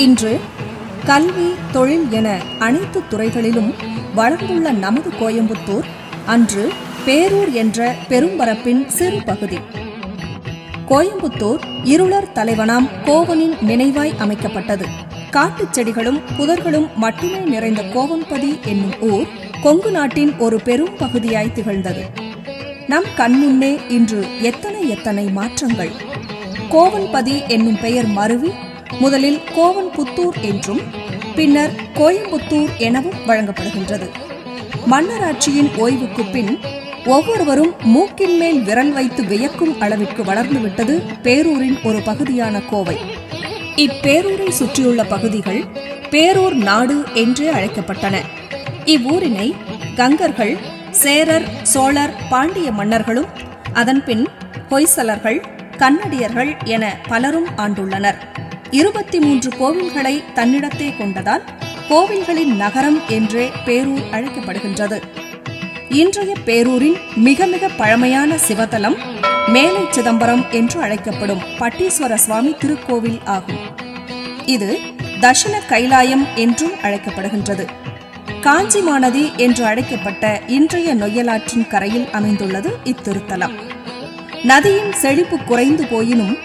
இன்று கல்வி, தொழில் என அனைத்து துறைகளிலும் வளர்ந்துள்ள நமது கோயம்புத்தூர் அன்று பேரூர் என்ற பெரும்பரப்பின் சிறு பகுதி. கோயம்புத்தூர் இருளர் தலைவனாம் கோவனின் நினைவாய் அமைக்கப்பட்டது. காட்டுச் செடிகளும் புதர்களும் மட்டுமே நிறைந்த கோவன்பதி என்னும் ஊர் கொங்கு நாட்டின் ஒரு பெரும் பகுதியாய் திகழ்ந்தது. நம் கண்முன்னே இன்று எத்தனை எத்தனை மாற்றங்கள்! கோவன்பதி என்னும் பெயர் மருவி முதலில் கோவன்புத்தூர் என்றும் பின்னர் கோயம்புத்தூர் எனவும் வழங்கப்படுகின்றது. மன்னராட்சியின் ஓய்வுக்கு பின் ஒவ்வொருவரும் மூக்கின் மேல் விரல் வைத்து வியக்கும் அளவிற்கு வளர்ந்துவிட்டது பேரூரின் ஒரு பகுதியான கோவை. இப்பேரூரை சுற்றியுள்ள பகுதிகள் பேரூர் நாடு என்றே அழைக்கப்பட்டன. இவ்வூரினை கங்கர்கள், சேரர், சோழர், பாண்டிய மன்னர்களும் அதன்பின் ஹொய்சலர்கள், கன்னடியர்கள் என பலரும் ஆண்டுள்ளனர். 23 கோவில்களை தன்னிடத்தே கொண்டதால் கோவில்களின் நகரம் என்றே பேரூர் அழைக்கப்படுகின்றது. இன்றைய பேரூரின் மிக மிக பழமையான சிவத்தலம் மேலை சிதம்பரம் என்று அழைக்கப்படும் பட்டீஸ்வர சுவாமி திருக்கோவில் ஆகும். இது தட்சிண கைலாயம் என்றும் அழைக்கப்படுகின்றது. காஞ்சி மாநதி என்று அழைக்கப்பட்ட இன்றைய நொய்யலாற்றின் கரையில் அமைந்துள்ளது இத்திருத்தலம். நதியின் செழிப்பு குறைந்து போயினும்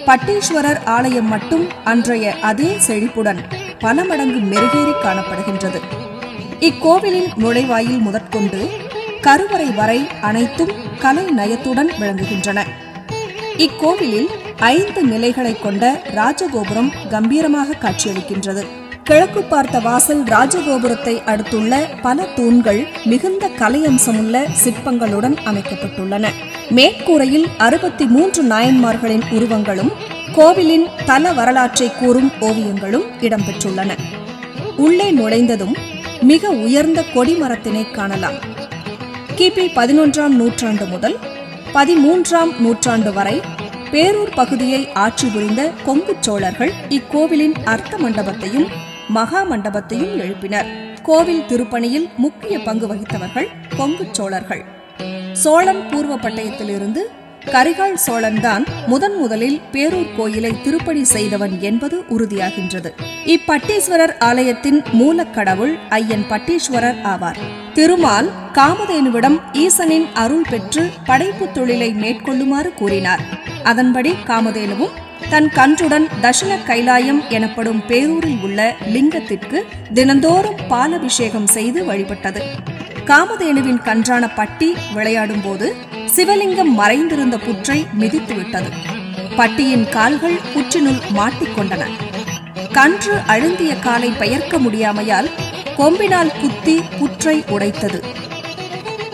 பட்டீஸ்வரர் ஆலயம் மட்டும் அன்றைய அதே செழிப்புடன் பல மடங்கு மெருகேறி காணப்படுகின்றது. இக்கோவிலின் நுழைவாயில் முதற்கொண்டு கருவறை வரை அனைத்தும் கலை நயத்துடன் விளங்குகின்றன. இக்கோவிலில் 5 நிலைகளை கொண்ட ராஜகோபுரம் கம்பீரமாக காட்சியளிக்கின்றது. கிழக்கு பார்த்த வாசல் ராஜகோபுரத்தை அடுத்துள்ள பல தூண்கள் மிகுந்த கலையம்சமுள்ள சிற்பங்களுடன் அமைக்கப்பட்டுள்ளன. மேற்கூரையில் 63 நாயன்மார்களின் உருவங்களும் கோவிலின் தல வரலாற்றை கூறும் ஓவியங்களும் இடம்பெற்றுள்ளன. உள்ளே நுழைந்ததும் மிக உயர்ந்த கொடிமரத்தினை காணலாம். கிபி 11ஆம் நூற்றாண்டு முதல் 13ஆம் நூற்றாண்டு வரை பேரூர் பகுதியை ஆட்சி புரிந்த கொங்கு சோழர்கள் இக்கோவிலின் அர்த்த மண்டபத்தையும் மகா மண்டபத்தையும் எழுப்பினர். கோவில் திருப்பணியில் முக்கிய பங்கு வகித்தவர்கள் கொங்கு சோழர்கள். சோழன் பூர்வ பட்டயத்திலிருந்து கரிகால் சோழன்தான் முதலில் பேரூர் கோயிலை திருப்பணி செய்தவன் என்பது உறுதியாகின்றது. இப்பட்டீஸ்வரர் ஆலயத்தின் மூலக்கடவுள் ஐயன் பட்டீஸ்வரர் ஆவார். திருமால் காமதேனுவிடம் ஈசனின் அருள் பெற்று படைப்பு தொழிலை மேற்கொள்ளுமாறு கூறினார். அதன்படி காமதேனுவும் தன் கன்றுடன் தட்சிண கைலாயம் எனப்படும் பேரூரில் உள்ள லிங்கத்திற்கு தினந்தோறும் பாலபிஷேகம் செய்து வழிபட்டது. காமதேனுவின் கன்றான பட்டி விளையாடும் போது சிவலிங்கம் மறைந்திருந்த புற்றை மிதித்துவிட்டது. பட்டியின் கால்கள் புற்றினுள் மாட்டிக்கொண்டன. கன்று அழுந்திய காலை பெயர்க்க முடியாமையால் கொம்பினால் குத்தி புற்றை உடைத்தது.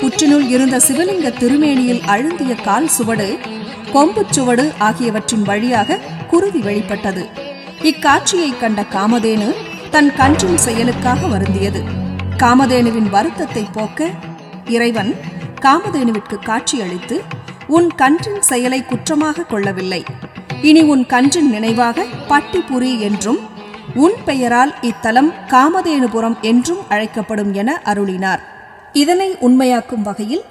புற்றினுள் இருந்த சிவலிங்க திருமேனியில் அழுந்திய கால் சுவடு, கொம்பு சுவடு ஆகியவற்றின் வழியாக குருதி வெளிப்பட்டது. இக்காட்சியை கண்ட காமதேனு தன் கன்றின் செயலுக்காக வருந்தியது. காமதேனுவின் வருத்தத்தை போக்க இறைவன் காமதேனுவிற்கு காட்சியளித்து, உன் கன்றின் செயலை குற்றமாக கொள்ளவில்லை, இனி உன் கன்றின் நினைவாக பட்டிபுரி என்றும் உன் பெயரால் இத்தலம் காமதேனுபுரம் என்றும் அழைக்கப்படும் என அருளினார். இதனை உண்மையாக்கும் வகையில்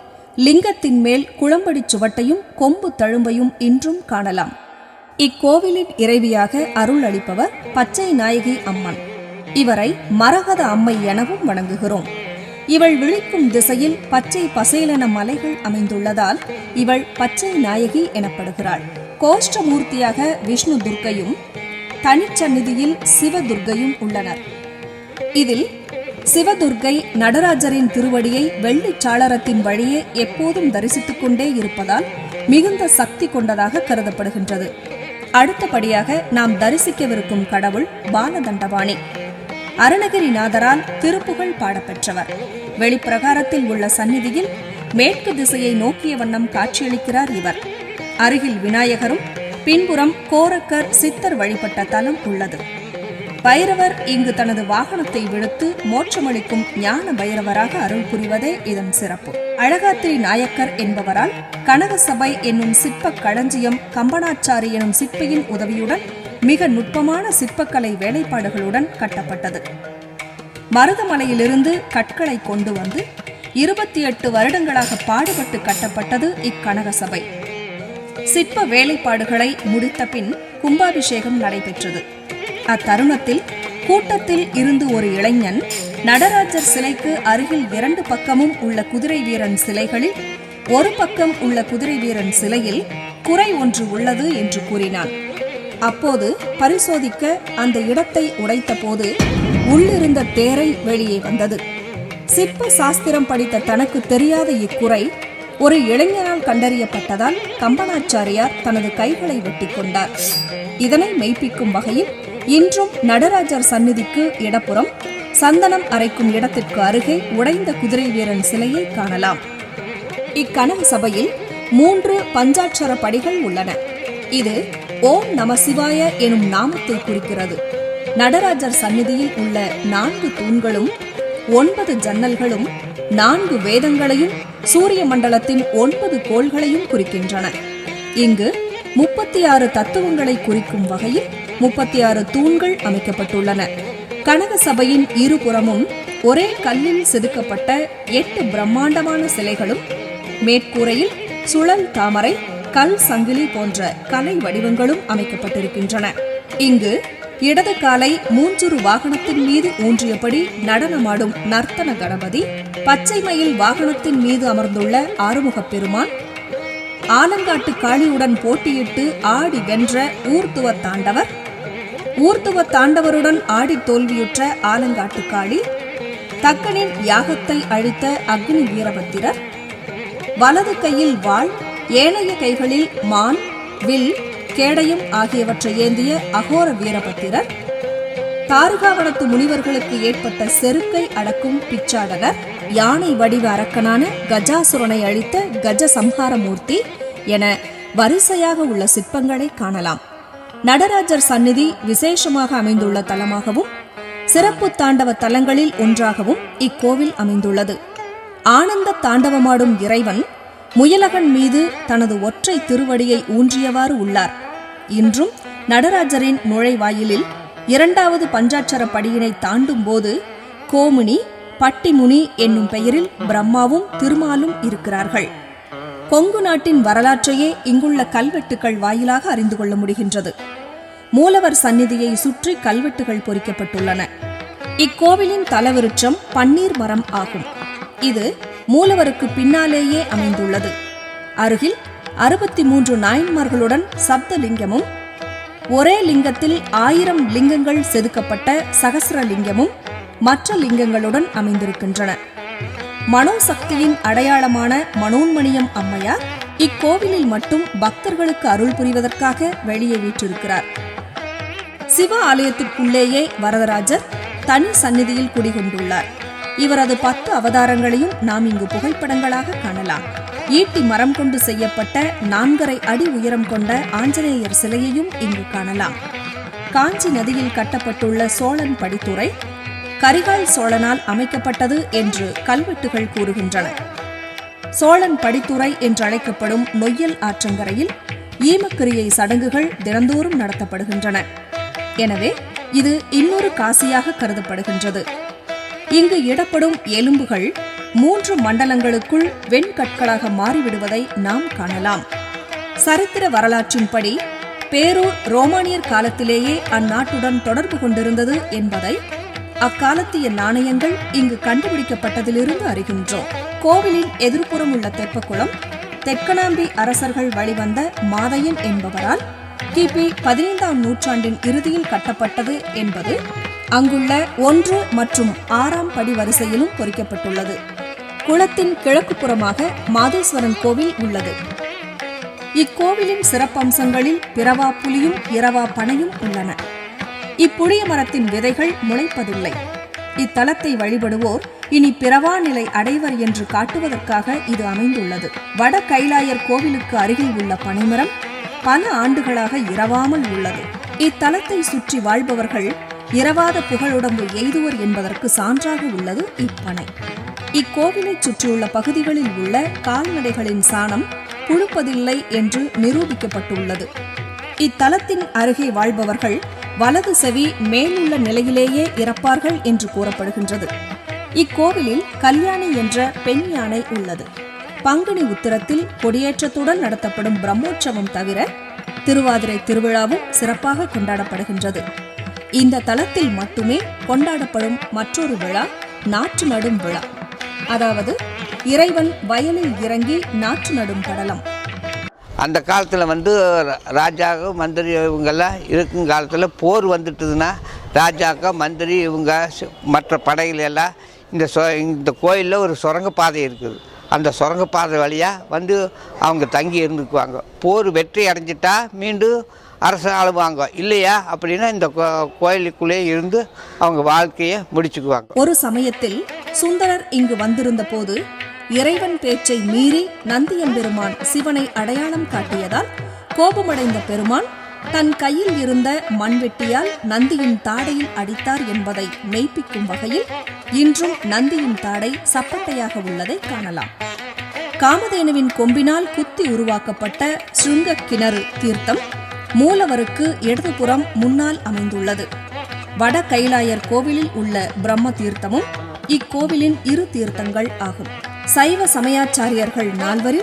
லிங்கத்தின் மேல் குளம்படி சுவட்டையும் கொம்பு தழும்பையும் இன்றும் காணலாம். இக்கோவிலின் இறைவியாக அருள் அளிப்பவர் பச்சை நாயகி அம்மன். இவரை மரகத அம்மை எனவும் வணங்குகிறோம். இவள் விழிக்கும் திசையில் பச்சை பசேலென மலைகள் அமைந்துள்ளதால் இவள் பச்சை நாயகி எனப்படுகிறாள். கோஷ்டமூர்த்தியாக விஷ்ணு துர்க்கையும் தனிச்சந்நிதியில் சிவதுர்க்கையும் உள்ளனர். இதில் சிவதுர்க்கை நடராஜரின் திருவடியை வெள்ளிச்சாளரத்தின் வழியே எப்போதும் தரிசித்துக் கொண்டே இருப்பதால் மிகுந்த சக்தி கொண்டதாக கருதப்படுகின்றது. அடுத்தபடியாக நாம் தரிசிக்கவிருக்கும் கடவுள் பாலதண்டபாணி. அருணகிரிநாதரால் திருப்புகழ் பாடப்பெற்றவர். வெளிப்பிரகாரத்தில் உள்ள சந்நிதியில் மேற்கு திசையை நோக்கிய வண்ணம் காட்சியளிக்கிறார் இவர். அருகில் விநாயகரும் பின்புறம் கோரக்கர் சித்தர் வழிபட்ட தலம் உள்ளது. பைரவர் இங்கு தனது வாகனத்தை விடுத்து மோட்சமளிக்கும் ஞான பைரவராக அருள் புரிவதே இதன் சிறப்பு. அழகாத்திரி நாயக்கர் என்பவரால் கனகசபை என்னும் சிற்ப களஞ்சியம் கம்பனாச்சாரி எனும் சிற்பியின் உதவியுடன் மிக நுட்பமான சிற்பக்கலை வேலைப்பாடுகளுடன் கட்டப்பட்டது. மருதமலையிலிருந்து கற்களை கொண்டு வந்து 28 வருடங்களாக பாடுபட்டு கட்டப்பட்டது இக்கனக சபை. சிற்ப வேலைப்பாடுகளை முடித்த பின் கும்பாபிஷேகம் நடைபெற்றது. அத்தருணத்தில் கூட்டத்தில் இருந்து ஒரு இளைஞன் நடராஜர் சிலைக்கு அருகில் 2 பக்கமும் உள்ள குதிரை வீரன் சிலைகளில் ஒரு பக்கம் உள்ள குதிரை வீரன் சிலையில் குறை ஒன்று உள்ளது என்று கூறினான். அப்போது பரிசோதிக்க அந்த இடத்தை உடைத்த போது உள்ளிருந்த தேரை வெளியே வந்தது. சிற்ப சாஸ்திரம் படித்த தனக்கு தெரியாத இக்குறை ஒரு இளைஞனால் கண்டறியப்பட்டதால் கம்பனாச்சாரியார் தனது கைகளை வெட்டி கொண்டார். இதனை மெய்ப்பிக்கும் வகையில் இன்றும் நடராஜர் சந்நிதிக்கு இடப்புறம் சந்தனம் அரைக்கும் இடத்திற்கு அருகே உடைந்த குதிரை வீரன் சிலையை காணலாம். இக்கனக சபையில் 3 பஞ்சாட்சர படிகள் உள்ளன. இது ஓம் நம சிவாய எனும் நாமத்தை குறிக்கிறது. நடராஜர் சந்நிதியில் உள்ள 4 தூண்களும் 9 ஜன்னல்களும் 4 வேதங்களையும் சூரிய மண்டலத்தின் 9 கோள்களையும் குறிக்கின்றன. இங்கு 36 தத்துவங்களை குறிக்கும் வகையில் 36 தூண்கள் அமைக்கப்பட்டுள்ளன. கனக சபையின் இருபுறமும் ஒரே கல்லில் செதுக்கப்பட்ட 8 பிரம்மாண்டமான சிலைகளும் மேற்கூரையில் சுழல் தாமரை, கல் சங்கிலி போன்ற கலை வடிவங்களும் அமைக்கப்பட்டிருக்கின்றன. இங்கு இடது காலை மூஞ்சூறு வாகனத்தின் மீது ஊன்றியபடி நடனமாடும் நர்த்தன கணபதி, பச்சை மயில் வாகனத்தின் மீது அமர்ந்துள்ள ஆறுமுகப் பெருமான், ஆலங்காட்டு காளியுடன் போட்டியிட்டு ஆடி வென்ற ஊர்த்துவ தாண்டவர், ஊர்த்துவ தாண்டவருடன் ஆடி தோல்வியுற்ற ஆலங்காட்டு காளி, தக்கனின் யாகத்தை அழித்த அக்னி வீரபத்திரர், வலது கையில் வாள், ஏனைய கைகளில் மான், வில், கேடயம் ஆகியவற்றை ஏந்திய அகோர வீரபத்திரர், தாருகாவனத்து முனிவர்களுக்கு ஏற்பட்ட செருக்கை அடக்கும் பிச்சாடனர், யானை வடிவ அரக்கனான கஜாசுரனை அழித்த கஜ சம்ஹாரமூர்த்தி என வரிசையாக உள்ள சிற்பங்களை காணலாம். நடராஜர் சந்நிதி விசேஷமாக அமைந்துள்ள தலமாகவும் சிறப்பு தாண்டவ தலங்களில் ஒன்றாகவும் இக்கோவில் அமைந்துள்ளது. ஆனந்த தாண்டவமாடும் இறைவன் முயலகன் மீது தனது ஒற்றை திருவடியை ஊன்றியவாறு உள்ளார். இன்றும் நடராஜரின் நுழைவாயிலில் 2வது பஞ்சாட்சர படியினை தாண்டும் போது கோமுனி, பட்டிமுனி என்னும் பெயரில் பிரம்மாவும் திருமாலும் இருக்கிறார்கள். கொங்கு நாட்டின் வரலாற்றையே இங்குள்ள கல்வெட்டுகள் வாயிலாக அறிந்து கொள்ள முடிகின்றது. மூலவர் சந்நிதியை சுற்றி கல்வெட்டுகள் பொறிக்கப்பட்டுள்ளன. இக்கோவிலின் தலவிருட்சம் பன்னீர் மரம் ஆகும். இது மூலவருக்கு பின்னாலேயே அமைந்துள்ளது. அருகில் 63 நாயன்மார்களுடன் சப்தலிங்கமும், ஒரே லிங்கத்தில் 1000 லிங்கங்கள் செதுக்கப்பட்ட சகசிரலிங்கமும் மற்ற லிங்கங்களுடன் அமைந்திருக்கின்றன. மனோசக்தியின் அடையாளமான மனோன்மணியம் அம்மையார் இக்கோவிலில் மட்டும் பக்தர்களுக்கு அருள் புரிவதற்காக வெளியே வீற்றிருக்கிறார். சிவ ஆலயத்திற்குள்ளேயே வரதராஜர் தனி சந்நிதியில் குடிகொண்டுள்ளார். இவரது 10 அவதாரங்களையும் நாம் இங்கு புகைப்படங்களாக காணலாம். ஈட்டி மரம் கொண்டு செய்யப்பட்ட 4½ அடி உயரம் கொண்ட ஆஞ்சநேயர் சிலையையும் இங்கு காணலாம். காஞ்சி நதியில் கட்டப்பட்டுள்ள சோழன் படித்துறை கரிகால் சோழனால் அமைக்கப்பட்டது என்று கல்வெட்டுகள் கூறுகின்றன. சோழன் படித்துறை என்றழைக்கப்படும் நொய்யல் ஆற்றங்கரையில் ஈமக்கிரியை சடங்குகள் தினந்தோறும் நடத்தப்படுகின்றன. எனவே இது இன்னொரு காசியாக கருதப்படுகின்றது. இங்கு இடப்படும் எலும்புகள் 3 மண்டலங்களுக்குள் வெண்கற்களாக மாறிவிடுவதை நாம் காணலாம். சரித்திர வரலாற்றின்படி பேரூர் ரோமானியர் காலத்திலேயே அந்நாட்டுடன் தொடர்பு கொண்டிருந்தது என்பதை அக்காலத்திய நாணயங்கள் இங்கு கண்டுபிடிக்கப்பட்டதிலிருந்து அறிகின்றோம். கோவிலின் எதிர்ப்புறம் உள்ள தெப்பக்குளம் தெற்கனாம்பி அரசர்கள் வழிவந்த மாதையன் என்பவரால் கிபி 15ஆம் நூற்றாண்டின் இறுதியில் கட்டப்பட்டது என்பது அங்குள்ள 1 மற்றும் 6ஆம் படி வரிசையிலும் பொறிக்கப்பட்டுள்ளது. குளத்தின் கிழக்கு புறமாக மாதேஸ்வரன் கோவில் உள்ளது. இக்கோவிலின் சிறப்பம்சங்களில் பிறவா புலியும் இரவா பனையும் உள்ளன. இப்புளிய மரத்தின் விதைகள் முளைப்பதில்லை. இத்தலத்தை வழிபடுவோர் இனி பிறவா நிலை அடைவர் என்று காட்டுவதற்காக இது அமைந்துள்ளது. வட கைலாயர் கோவிலுக்கு அருகில் உள்ள பனைமரம் பல ஆண்டுகளாக இரவாமல் உள்ளது. இத்தலத்தை சுற்றி வாழ்பவர்கள் இரவாத புகழுடம்பு எய்துவர் என்பதற்கு சான்றாக உள்ளது இப்பனை. இக்கோவிலை சுற்றியுள்ள பகுதிகளில் உள்ள கால்நடைகளின் சாணம் புழுப்பதில்லை என்று நிரூபிக்கப்பட்டுள்ளது. இத்தலத்தின் அருகே வாழ்பவர்கள் வலது செவி மேலுள்ள நிலையிலேயே இறப்பார்கள் என்று கூறப்படுகின்றது. இக்கோவிலில் கல்யாணி என்ற பெண் யானை உள்ளது. பங்குனி உத்திரத்தில் கொடியேற்றத்துடன் நடத்தப்படும் பிரம்மோற்சவம் தவிர திருவாதிரை திருவிழாவும் சிறப்பாக கொண்டாடப்படுகின்றது. இந்த தலத்தில் மட்டுமே கொண்டாடப்படும் மற்றொரு விழா நாற்று நடும் விழா. அதாவது இறைவன் வயலில் இறங்கி நாற்று நடும் படலம். அந்த காலத்தில் ராஜாக்க மந்திரி இவங்கெல்லாம் இருக்கும் காலத்தில் போர் வந்துட்டுதுன்னா ராஜாக்க மந்திரி இவங்க மற்ற படைகளெல்லாம் இந்த கோயிலில் ஒரு சுரங்கப்பாதை இருக்குது. அந்த சுரங்கப்பாதை வழியாக அவங்க தங்கி இருந்துக்குவாங்க. போர் வெற்றி அடைஞ்சிட்டா மீண்டும் அரசு ஆளுவாங்க. இல்லையா அப்படின்னா இந்த கோயிலுக்குள்ளே இருந்து அவங்க வாழ்க்கையை முடிச்சுக்குவாங்க. ஒரு சமயத்தில் சுந்தரர் இங்கு வந்திருந்த போது இறைவன் பேச்சை மீறி நந்தியம்பெருமான் சிவனை அடையாளம் காட்டியதால் கோபமடைந்த பெருமான் தன் கையில் இருந்த மண்வெட்டியால் நந்தியின் தாடையில் அடித்தார் என்பதை மெய்ப்பிக்கும் வகையில் இன்றும் நந்தியின் தாடை சப்பட்டையாக உள்ளதை காணலாம். காமதேனுவின் கொம்பினால் குத்தி உருவாக்கப்பட்ட சுருங்க கிணறு தீர்த்தம் மூலவருக்கு இடதுபுறம் முன்னால் அமைந்துள்ளது. வட கைலாயர் கோவிலில் உள்ள பிரம்ம தீர்த்தமும் இக்கோவிலின் இரு தீர்த்தங்கள் ஆகும். சைவ சமயாச்சாரியர்கள் 4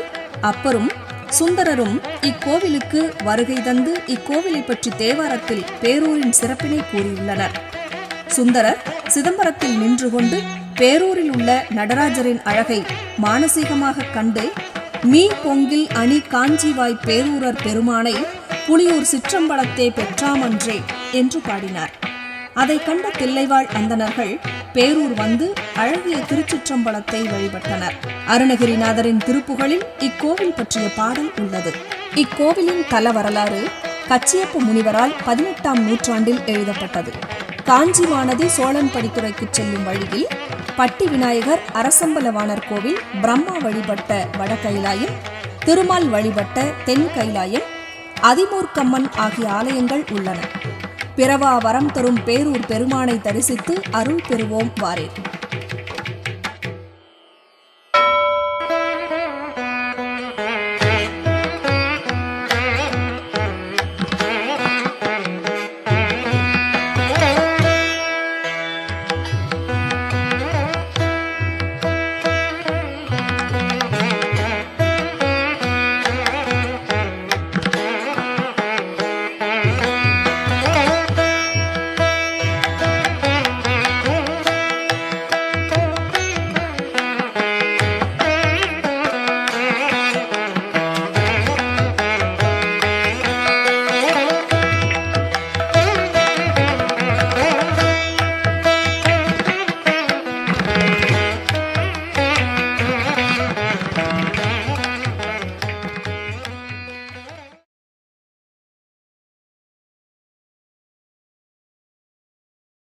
அப்பரும் சுந்தரரும் இக்கோவிலுக்கு வருகை தந்து இக்கோவிலை பற்றி தேவாரத்தில் பேரூரின் சிறப்பினை கூறியுள்ளனர். சுந்தரர் சிதம்பரத்தில் நின்று கொண்டு பேரூரில் உள்ள நடராஜரின் அழகை மானசீகமாக கண்டு மீ பொங்கில் அணி காஞ்சிவாய் பேரூரர் பெருமானை புலியூர் சிற்றம்பலத்தே பெற்றாமன்றே என்று பாடினார். அதை கண்ட தில்லைவாழ் அந்தணர்கள் பேரூர் வந்து அழகிய திருச்சிற்றம்பலத்தை வழிபட்டனர். அருணகிரிநாதரின் திருப்புகழில் இக்கோவில் பற்றிய பாடல் உள்ளது. இக்கோவிலின் தல வரலாறு கச்சியப்ப முனிவரால் 18ஆம் நூற்றாண்டில் எழுதப்பட்டது. காஞ்சி வானதி சோழன் படித்துறைக்கு செல்லும் வழியில் பட்டி விநாயகர் அரசம்பலவாணர் கோவில், பிரம்மா வழிபட்ட வட கைலாயம், திருமால் வழிபட்ட தென் கைலாயம், அதிமூர்க்கம்மன் ஆகிய ஆலயங்கள் உள்ளன. பிறவா வரம் தரும் பேரூர் பெருமானை தரிசித்து அருள் பெறுவோம் வாரே.